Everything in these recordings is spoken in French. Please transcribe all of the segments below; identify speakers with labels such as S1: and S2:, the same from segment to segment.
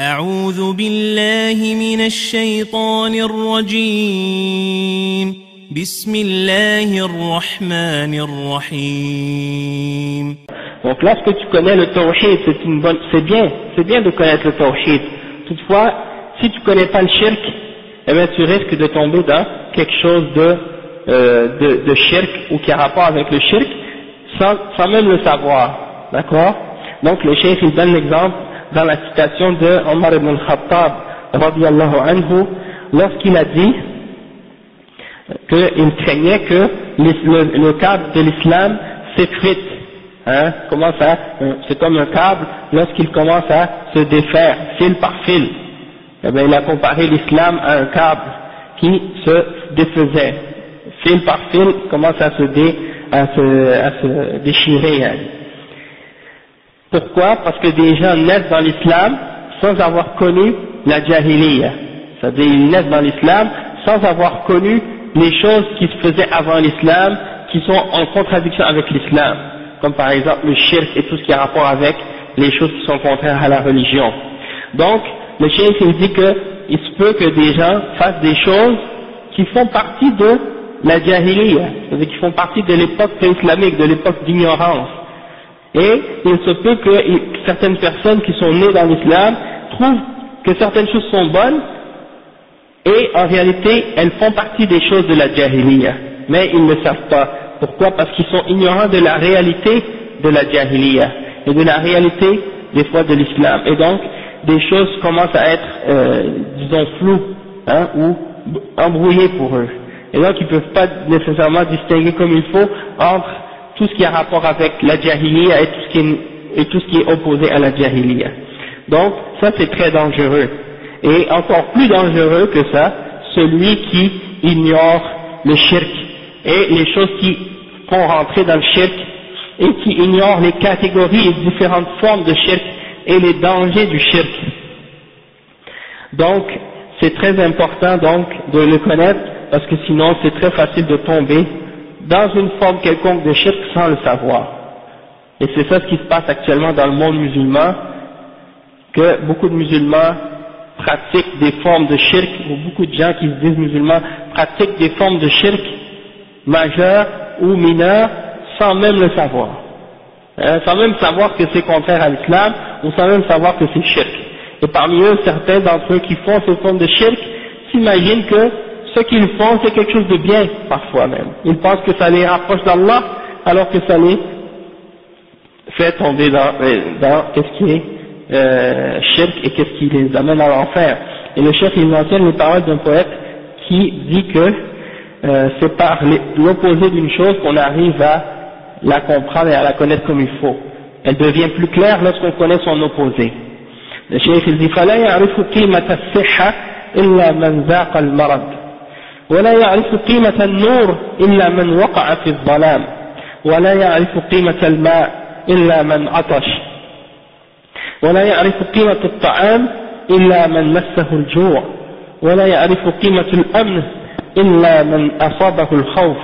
S1: أعوذ بالله من الشيطان الرجيم بسم الله الرحمن الرحيم.
S2: Donc lorsque tu connais le tawhid, c'est bien de connaître le tawhid. Toutefois, si tu connais pas le shirk, eh bien tu risques de tomber dans quelque chose de shirk ou qui a rapport avec le shirk sans même le savoir. D'accord? Donc le cheikh il donne l'exemple dans la citation de Omar ibn al-Khattab radiyallahu anhu lorsqu'il a dit qu'il craignait que le cadre de l'islam s'effrite. Hein, c'est comme un câble lorsqu'il commence à se défaire fil par fil. Eh bien, il a comparé l'islam à un câble qui se défaisait fil par fil, commence à se déchirer. Hein. Pourquoi? Parce que des gens naissent dans l'islam sans avoir connu la jahiliya. C'est-à-dire ils naissent dans l'islam sans avoir connu les choses qui se faisaient avant l'islam, qui sont en contradiction avec l'islam, comme par exemple le shirk et tout ce qui a rapport avec les choses qui sont contraires à la religion. Donc, le cheikh il dit que il se peut que des gens fassent des choses qui font partie de la jahiliya, c'est-à-dire qui font partie de l'époque pré-islamique, de l'époque d'ignorance. Et il se peut que certaines personnes qui sont nées dans l'islam trouvent que certaines choses sont bonnes et en réalité elles font partie des choses de la jahiliya, mais ils ne savent pas. Pourquoi? Parce qu'ils sont ignorants de la réalité de la jahiliya et de la réalité des fois de l'islam, et donc des choses commencent à être disons floues, hein, ou embrouillées pour eux, et donc ils ne peuvent pas nécessairement distinguer comme il faut entre tout ce qui a rapport avec la jahiliya et tout ce qui est opposé à la jahiliya. Donc ça c'est très dangereux, et encore plus dangereux que ça, celui qui ignore le shirk et les choses qui font rentrer dans le shirk et qui ignore les catégories et différentes formes de shirk et les dangers du shirk. Donc c'est très important donc de le connaître, parce que sinon c'est très facile de tomber dans une forme quelconque de shirk sans le savoir. Et c'est ça ce qui se passe actuellement dans le monde musulman, que beaucoup de musulmans pratiquent des formes de shirk, ou beaucoup de gens qui se disent musulmans pratiquent des formes de shirk majeures ou mineures sans même le savoir, sans même savoir que c'est contraire à l'islam, ou sans même savoir que c'est shirk. Et parmi eux, certains d'entre eux qui font ces formes de shirk s'imaginent que ce qu'ils font c'est quelque chose de bien, parfois même. Ils pensent que ça les rapproche d'Allah, alors que ça les fait tomber dans qu'est-ce qui est shirk et qu'est-ce qui les amène à l'enfer. Et le cheikh il mentionne les paroles d'un poète qui dit que c'est par l'opposé d'une chose qu'on arrive à la comprendre et à la connaître comme il faut. Elle devient plus claire lorsqu'on connaît son opposé. Le cheikh il dit فلا يعرف قيمة الصحة إلا من ذاق المرض ولا يعرف قيمة النور إلا من وقع في الظلام ولا يعرف قيمة الماء إلا من عطش ولا يعرف قيمة الطعام إلا من مسه الجوع ولا يعرف قيمة الأمن إلا من أصابه الخوف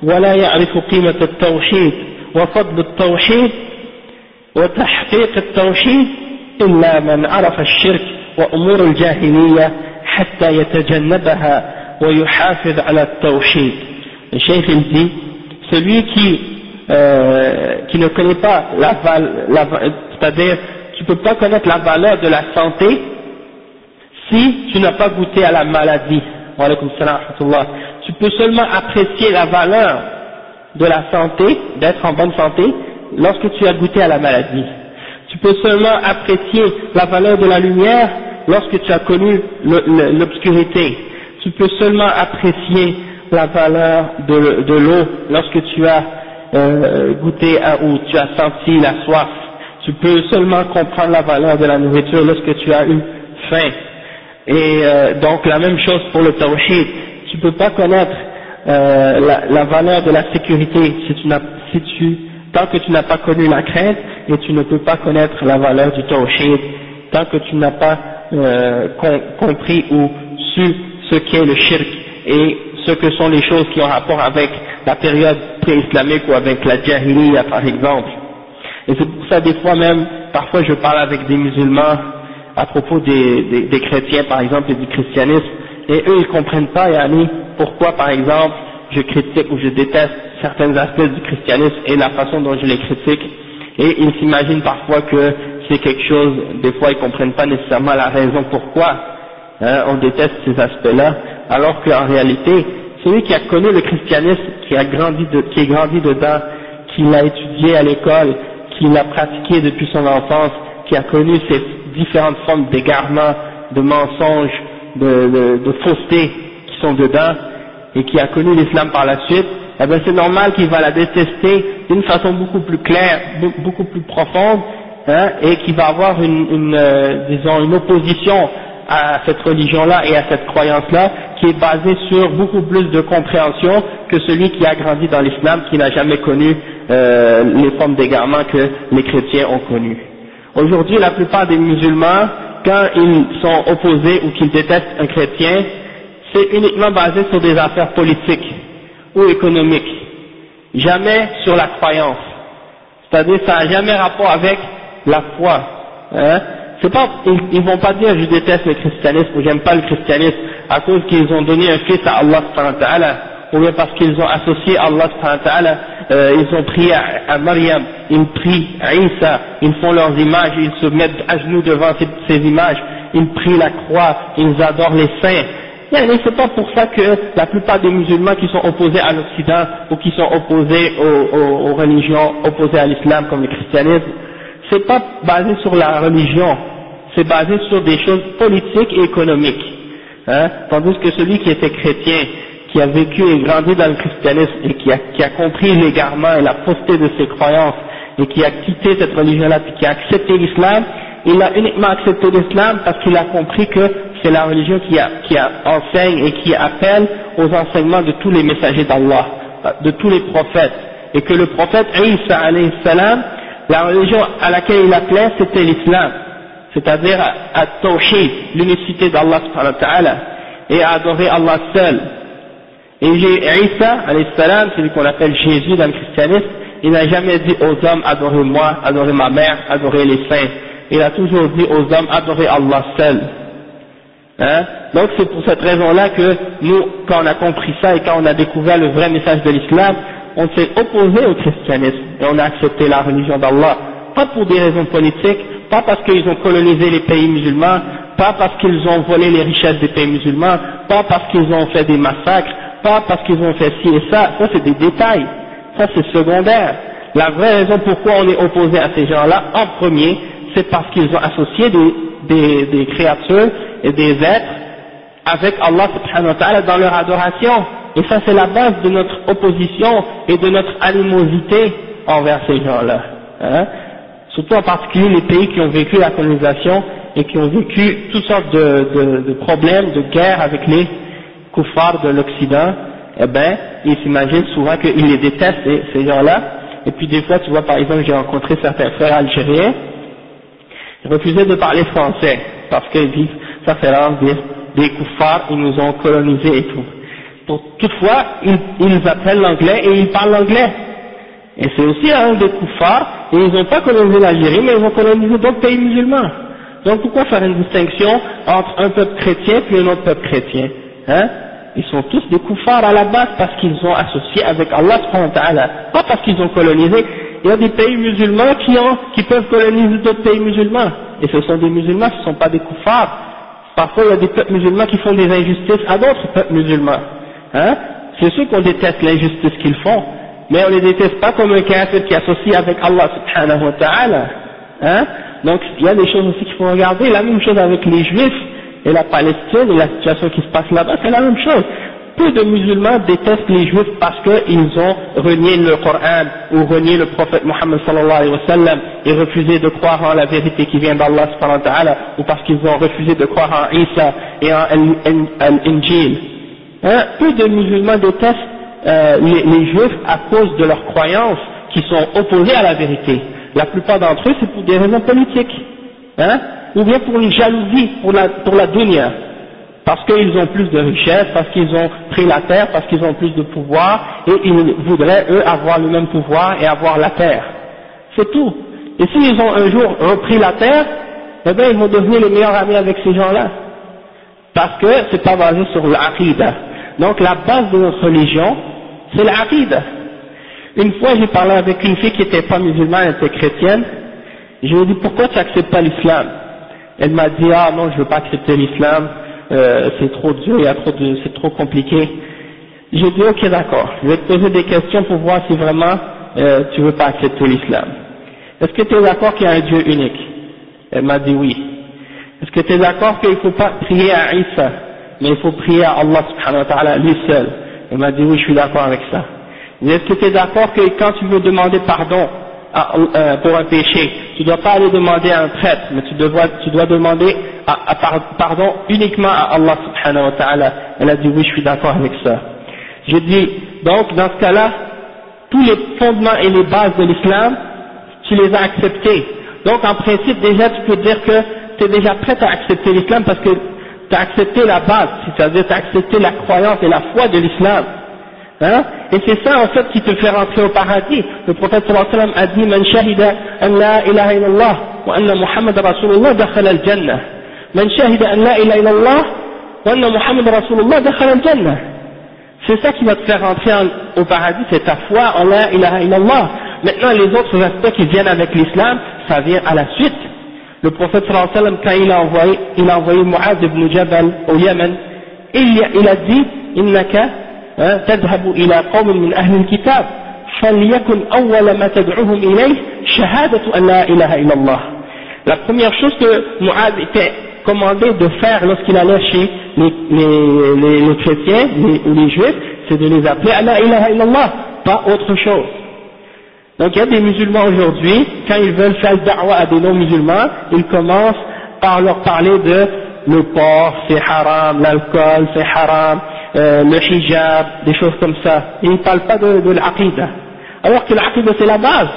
S2: ولا يعرف قيمة التوحيد وفضل التوحيد وتحقيق التوحيد إلا من عرف الشرك وأمور الجاهلية حتى يتجنبها ويحافظ على التوحيد. Le cheikh il dit, celui qui ne connaît pas c'est-à-dire tu ne peux pas connaître la valeur de la santé si tu n'as pas goûté à la maladie. Wa alaykum salam wa rahmatullah. Tu peux seulement apprécier la valeur de la santé, d'être en bonne santé, lorsque tu as goûté à la maladie. Tu peux seulement apprécier la valeur de la lumière lorsque tu as connu l'obscurité. Tu peux seulement apprécier la valeur de l'eau lorsque tu as goûté ou tu as senti la soif. Tu peux seulement comprendre la valeur de la nourriture lorsque tu as eu faim. Et donc la même chose pour le tawhid. Tu peux pas connaître la valeur de la sécurité tant que tu n'as pas connu la crainte, et tu ne peux pas connaître la valeur du tawhid tant que tu n'as pas compris ou su ce qu'est le shirk et ce que sont les choses qui ont rapport avec la période pré-islamique ou avec la jahiliya par exemple. Et c'est pour ça des fois même, parfois je parle avec des musulmans à propos des chrétiens par exemple et du christianisme, et eux ils comprennent pas pourquoi par exemple je critique ou je déteste certains aspects du christianisme et la façon dont je les critique, et ils s'imaginent parfois que c'est quelque chose, des fois ils comprennent pas nécessairement la raison pourquoi on déteste ces aspects-là, alors qu'en réalité, celui qui a connu le christianisme, qui est grandi dedans, qui l'a étudié à l'école, qui l'a pratiqué depuis son enfance, qui a connu ces différentes formes d'égarement, de mensonges, de fausseté qui sont dedans, et qui a connu l'islam par la suite, eh bien c'est normal qu'il va la détester d'une façon beaucoup plus claire, beaucoup plus profonde, et qu'il va avoir une opposition à cette religion-là et à cette croyance-là, qui est basée sur beaucoup plus de compréhension que celui qui a grandi dans l'islam, qui n'a jamais connu les formes d'égarement que les chrétiens ont connues. Aujourd'hui, la plupart des musulmans, quand ils sont opposés ou qu'ils détestent un chrétien, c'est uniquement basé sur des affaires politiques ou économiques, jamais sur la croyance. C'est-à-dire, ça n'a jamais rapport avec la foi. C'est pas, ils vont pas dire je déteste le christianisme ou j'aime pas le christianisme à cause qu'ils ont donné un fils à Allah subhanahu wa ta'ala, ou bien parce qu'ils ont associé Allah subhanahu wa ta'ala, ils ont prié à Maryam, ils prient à Isa, ils font leurs images, ils se mettent à genoux devant ces images, ils prient la croix, ils adorent les saints. Mais c'est pas pour ça que la plupart des musulmans qui sont opposés à l'Occident ou qui sont opposés aux religions opposées à l'islam comme le christianisme, c'est pas basé sur la religion, c'est basé sur des choses politiques et économiques. Tandis que celui qui était chrétien, qui a vécu et grandi dans le christianisme et qui a compris l'égarement et la fausseté de ses croyances et qui a quitté cette religion-là puis qui a accepté l'islam, il a uniquement accepté l'islam parce qu'il a compris que c'est la religion qui enseigne et qui appelle aux enseignements de tous les messagers d'Allah, de tous les prophètes, et que le prophète Isa alayhi salam, la religion à laquelle il appelait, c'était l'islam, c'est-à-dire à Tawhid, l'unicité d'Allah subhanahu wa ta'ala, et à adorer Allah seul. Et Isa alayhi salam, celui qu'on appelle Jésus dans le christianisme, il n'a jamais dit aux hommes adorez-moi, adorez ma mère, adorez les saints. Il a toujours dit aux hommes adorez Allah seul. Donc c'est pour cette raison-là que nous, quand on a compris ça et quand on a découvert le vrai message de l'islam, on s'est opposé au christianisme et on a accepté la religion d'Allah, pas pour des raisons politiques, pas parce qu'ils ont colonisé les pays musulmans, pas parce qu'ils ont volé les richesses des pays musulmans, pas parce qu'ils ont fait des massacres, pas parce qu'ils ont fait ci et ça c'est des détails, ça c'est secondaire. La vraie raison pourquoi on est opposé à ces gens-là, en premier, c'est parce qu'ils ont associé des créatures et des êtres avec Allah subhanahu wa ta'ala dans leur adoration. Et ça c'est la base de notre opposition et de notre animosité envers ces gens-là. Surtout en particulier les pays qui ont vécu la colonisation et qui ont vécu toutes sortes de problèmes, de guerres avec les kuffars de l'Occident, eh ben, ils s'imaginent souvent qu'ils les détestent, ces gens-là. Et puis des fois, tu vois, par exemple, j'ai rencontré certains frères algériens, ils refusaient de parler français, parce qu'ils disent, ça fait rare de dire, des kuffars, ils nous ont colonisés et tout. Toutefois, ils apprennent l'anglais et ils parlent l'anglais. Et c'est aussi un des kuffars, et ils n'ont pas colonisé l'Algérie, mais ils ont colonisé d'autres pays musulmans. Donc pourquoi faire une distinction entre un peuple chrétien puis un autre peuple chrétien? Ils sont tous des kuffars à la base parce qu'ils ont associé avec Allah subhanahu wa ta'ala, pas parce qu'ils ont colonisé. Il y a des pays musulmans qui peuvent coloniser d'autres pays musulmans, et ce sont des musulmans, ce ne sont pas des kuffars. Parfois il y a des peuples musulmans qui font des injustices à d'autres peuples musulmans. C'est sûr qu'on déteste l'injustice qu'ils font, mais on ne les déteste pas comme un kafir qui associe avec Allah subhanahu wa ta'ala. Donc il y a des choses aussi qu'il faut regarder, la même chose avec les juifs et la Palestine et la situation qui se passe là-bas, c'est la même chose. Peu de musulmans détestent les juifs parce qu'ils ont renié le Coran ou renié le prophète Mohammed sallallahu alayhi wa sallam et refusé de croire en la vérité qui vient d'Allah subhanahu wa ta'ala, ou parce qu'ils ont refusé de croire en Isa et en Al-Injil. Peu de musulmans détestent les juifs à cause de leurs croyances qui sont opposées à la vérité. La plupart d'entre eux c'est pour des raisons politiques, ou bien pour une jalousie, pour la dunya, parce qu'ils ont plus de richesse, parce qu'ils ont pris la terre, parce qu'ils ont plus de pouvoir, et ils voudraient eux avoir le même pouvoir et avoir la terre. C'est tout. Et s'ils ont un jour repris la terre, eh bien ils vont devenir les meilleurs amis avec ces gens-là. Parce que c'est pas basé sur l'aqida. Donc la base de notre religion, c'est l'aqida. Une fois j'ai parlé avec une fille qui n'était pas musulmane, elle était chrétienne, je lui ai dit pourquoi tu n'acceptes pas l'islam? Elle m'a dit ah non je veux pas accepter l'islam, c'est trop dur, c'est trop compliqué. J'ai dit ok d'accord, je vais te poser des questions pour voir si vraiment tu veux pas accepter l'islam. Est-ce que tu es d'accord qu'il y a un Dieu unique? Elle m'a dit oui. Est-ce que tu es d'accord qu'il ne faut pas prier à Isa, mais il faut prier à Allah subhanahu wa ta'ala lui seul? Elle m'a dit oui, je suis d'accord avec ça. Est-ce que tu es d'accord que quand tu veux demander pardon pour un péché, tu ne dois pas aller demander à un prêtre, mais tu dois demander pardon uniquement à Allah subhanahu wa ta'ala? Elle a dit oui, je suis d'accord avec ça. J'ai dit, donc dans ce cas-là, tous les fondements et les bases de l'islam, tu les as acceptés. Donc en principe déjà tu peux dire que tu es déjà prêt à accepter l'islam parce que tu as accepté la base, c'est-à-dire tu as accepté la croyance et la foi de l'islam. Hein? Et c'est ça en fait qui te fait rentrer au paradis. Le prophète sallallahu alayhi wa sallam a dit Man shahida an la ilaha illallah wa anna Muhammad Rasulullah dakhala al-jannah. Man shahida an la ilaha illallah wa anna Muhammad Rasulullah dakhala al-jannah. C'est ça qui va te faire rentrer au paradis, c'est ta foi en la ilaha illallah. Maintenant les autres aspects qui viennent avec l'islam, ça vient à la suite. Le prophète sallallahu alayhi wa sallam, quand il a envoyé Mu'adh ibn Jabal au Yémen, il a dit Innaka تذهب إلى قوم من أهل الكتاب فليكن أول ما تدعوهم إليه شهادة أن لا إله إلا الله. La première chose que Mu'adh était commandé de faire lorsqu'il allait chez les chrétiens ou les juifs, c'est de les appeler à la ilaha illallah, pas autre chose. Donc il y a des musulmans aujourd'hui, quand ils veulent faire da'wa à des non-musulmans, ils commencent par leur parler de le porc c'est haram, l'alcool c'est haram, le hijab, des choses comme ça. Ils ne parlent pas de l'aqida. Alors que l'aqida c'est la base.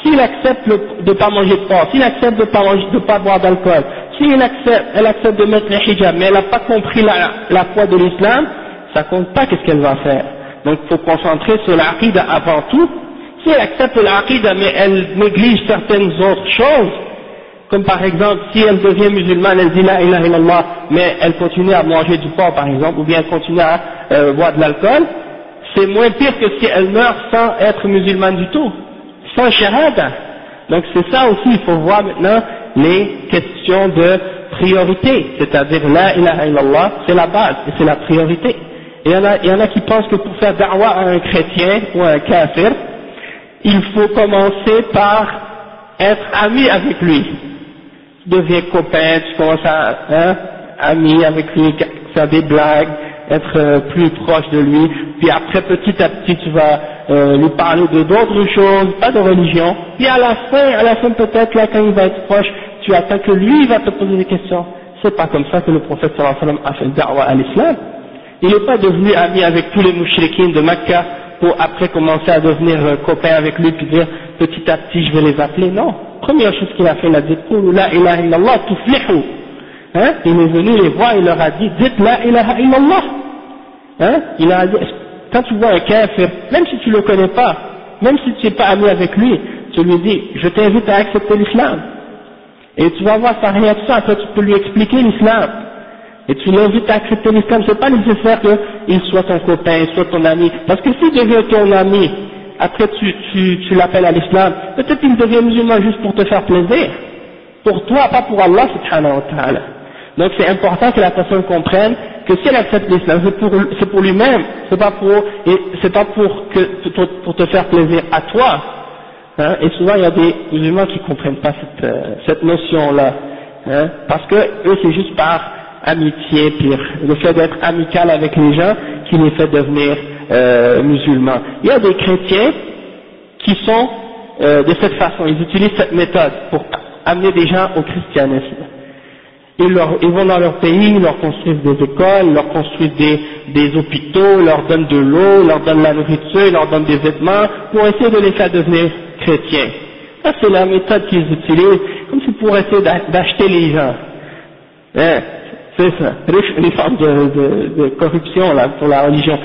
S2: S'il accepte de ne pas manger de porc, s'il accepte de ne pas boire d'alcool, elle accepte de mettre le hijab, mais elle n'a pas compris la foi de l'islam, ça compte pas qu'est-ce qu'elle va faire. Donc il faut concentrer sur l'aqida avant tout. Si elle accepte l'aqida mais elle néglige certaines autres choses, comme par exemple si elle devient musulmane, elle dit la ilaha illallah, mais elle continue à manger du porc par exemple, ou bien elle continue à boire de l'alcool, c'est moins pire que si elle meurt sans être musulmane du tout, sans shahada. Donc c'est ça aussi, il faut voir maintenant les questions de priorité, c'est-à-dire la ilaha illallah, c'est la base et c'est la priorité. Et il y en a qui pensent que pour faire da'wa à un chrétien ou à un kafir, il faut commencer par être ami avec lui. Tu deviens copain, tu commences à ami avec lui, faire des blagues, être plus proche de lui, puis après petit à petit tu vas lui parler de d'autres choses, pas de religion, puis à la fin peut-être là quand il va être proche, tu attends que lui va te poser des questions. C'est pas comme ça que le prophète sallallahu alayhi wa sallam a fait da'wa à l'islam. Il n'est pas devenu ami avec tous les mouchriquins de Mecca pour après commencer à devenir copain avec lui puis dire petit à petit je vais les appeler. Non, première chose qu'il a fait, il a dit la ilaha illallah tuflihu. Hein? Il est venu les voir, il leur a dit dites la ilaha illallah. Hein? Il a dit quand tu vois un kafir, même si tu le connais pas, même si tu n'es pas ami avec lui, tu lui dis je t'invite à accepter l'islam. Et tu vas voir sa réaction, après tu peux lui expliquer l'islam. Et tu l'invites à accepter l'islam, c'est pas nécessaire qu'il soit ton copain, soit ton ami. Parce que s'il devient ton ami, après tu l'appelles à l'islam, peut-être qu'il devient musulman juste pour te faire plaisir. Pour toi, pas pour Allah subhanahu wa ta'ala. Donc c'est important que la personne comprenne que si elle accepte l'islam, c'est pour lui-même, c'est pas pour te faire plaisir à toi. Hein? Et souvent il y a des musulmans qui comprennent pas cette notion-là. Hein? Parce que eux c'est juste par amitié, pire, le fait d'être amical avec les gens qui les fait devenir musulmans. Il y a des chrétiens qui sont de cette façon, ils utilisent cette méthode pour amener des gens au christianisme. Ils vont dans leur pays, ils leur construisent des écoles, ils leur construisent des hôpitaux, ils leur donnent de l'eau, ils leur donnent la nourriture, ils leur donnent des vêtements pour essayer de les faire devenir chrétiens. Ça c'est la méthode qu'ils utilisent, comme si pour essayer d'acheter les gens. Hein? C'est ça, une forme de corruption là pour la religion.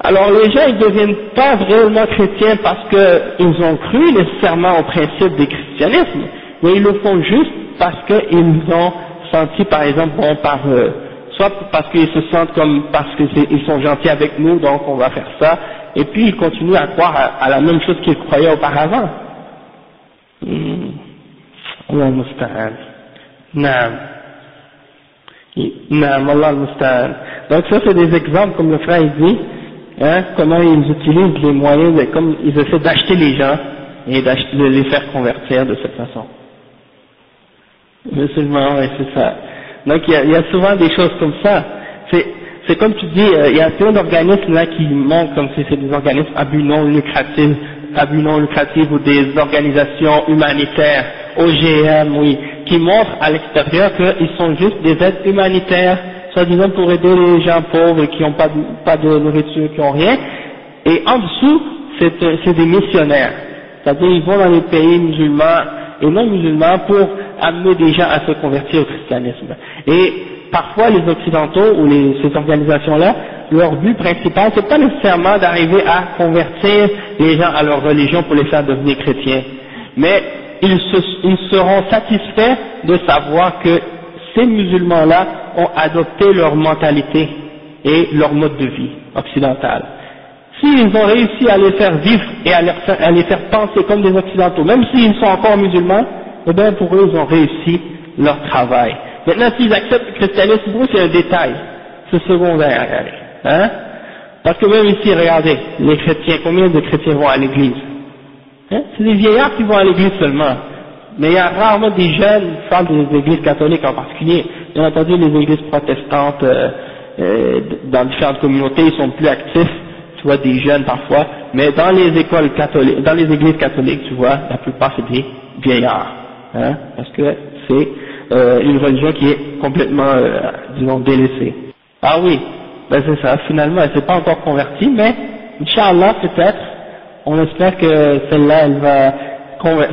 S2: Alors les gens ils deviennent pas réellement chrétiens parce qu'ils ont cru nécessairement au principe du christianisme, mais ils le font juste parce qu'ils ont senti, par exemple, bon, soit parce qu'ils se sentent comme, parce qu'ils sont gentils avec nous, donc on va faire ça, et puis ils continuent à croire à la même chose qu'ils croyaient auparavant. Allah al-Musta'an. Naam. Naam, Allah al-Musta'an. Donc ça c'est des exemples, comme le frère il dit, hein, comment ils utilisent les moyens, comme ils essaient d'acheter les gens, et de les faire convertir de cette façon. Musulmans, ouais, c'est ça. Donc il y a souvent des choses comme ça. C'est comme tu dis, il y a plein d'organismes là qui montrent comme si c'est des organismes à but non lucratif ou des organisations humanitaires, OGM, oui, qui montrent à l'extérieur qu'ils sont juste des aides humanitaires, soi-disant pour aider les gens pauvres qui n'ont pas de nourriture, qui n'ont rien, et en dessous, c'est des missionnaires. C'est-à-dire ils vont dans les pays musulmans et non musulmans pour amener des gens à se convertir au christianisme. Et parfois les occidentaux ou ces organisations-là, leur but principal, c'est pas nécessairement d'arriver à convertir les gens à leur religion pour les faire devenir chrétiens, mais ils seront satisfaits de savoir que ces musulmans-là ont adopté leur mentalité et leur mode de vie occidental. S'ils ont réussi à les faire vivre et à les faire penser comme des occidentaux, même s'ils sont encore musulmans, eh bien pour eux ils ont réussi leur travail. Maintenant s'ils acceptent le christianisme, pour eux c'est un détail, c'est secondaire, hein? Parce que même ici, regardez, les chrétiens, combien de chrétiens vont à l'église? Hein? C'est des vieillards qui vont à l'église seulement. Mais il y a rarement des jeunes, je parle des églises catholiques en particulier, bien entendu les églises protestantes dans différentes communautés, ils sont plus actifs, tu vois, des jeunes parfois, mais dans les écoles catholiques, dans les églises catholiques, tu vois, la plupart c'est des vieillards, hein, parce que c'est une religion qui est complètement, disons, délaissée. Ah oui, ben c'est ça, finalement elle s'est pas encore convertie, mais Inch'Allah peut-être, on espère que celle-là elle va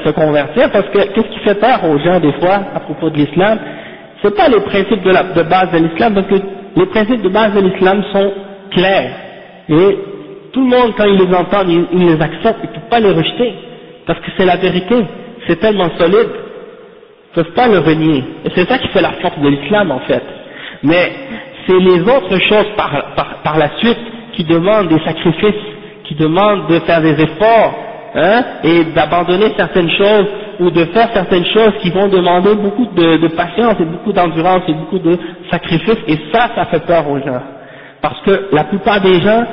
S2: se convertir, parce que qu'est-ce qui fait peur aux gens des fois à propos de l'islam? C'est pas les principes de base de l'islam, parce que les principes de base de l'islam sont clairs, et tout le monde quand il les entend, il les accepte, il ne peut pas les rejeter, parce que c'est la vérité, c'est tellement solide, ils ne peuvent pas le renier, et c'est ça qui fait la force de l'islam en fait. Mais c'est les autres choses par la suite qui demandent des sacrifices, qui demandent de faire des efforts, hein, et d'abandonner certaines choses ou de faire certaines choses qui vont demander beaucoup de patience et beaucoup d'endurance et beaucoup de sacrifices, et ça fait peur aux gens. Parce que la plupart des gens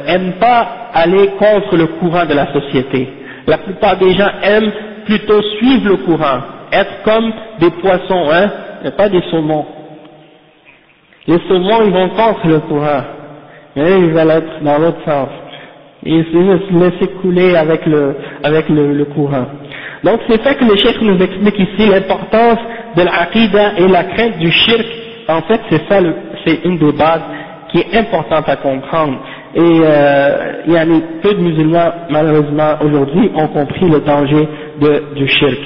S2: aiment pas aller contre le courant de la société. La plupart des gens aiment plutôt suivre le courant, être comme des poissons, hein, et pas des saumons. Les saumons, ils vont contre le courant, mais ils veulent être dans l'autre sens. Ils se laisser couler avec le courant. Donc c'est fait que le cheikh nous explique ici l'importance de l'aqidah et la crainte du shirk. En fait, c'est ça, c'est une des bases qui est importante à comprendre. Et il y a peu de musulmans, malheureusement, aujourd'hui, ont compris le danger du shirk.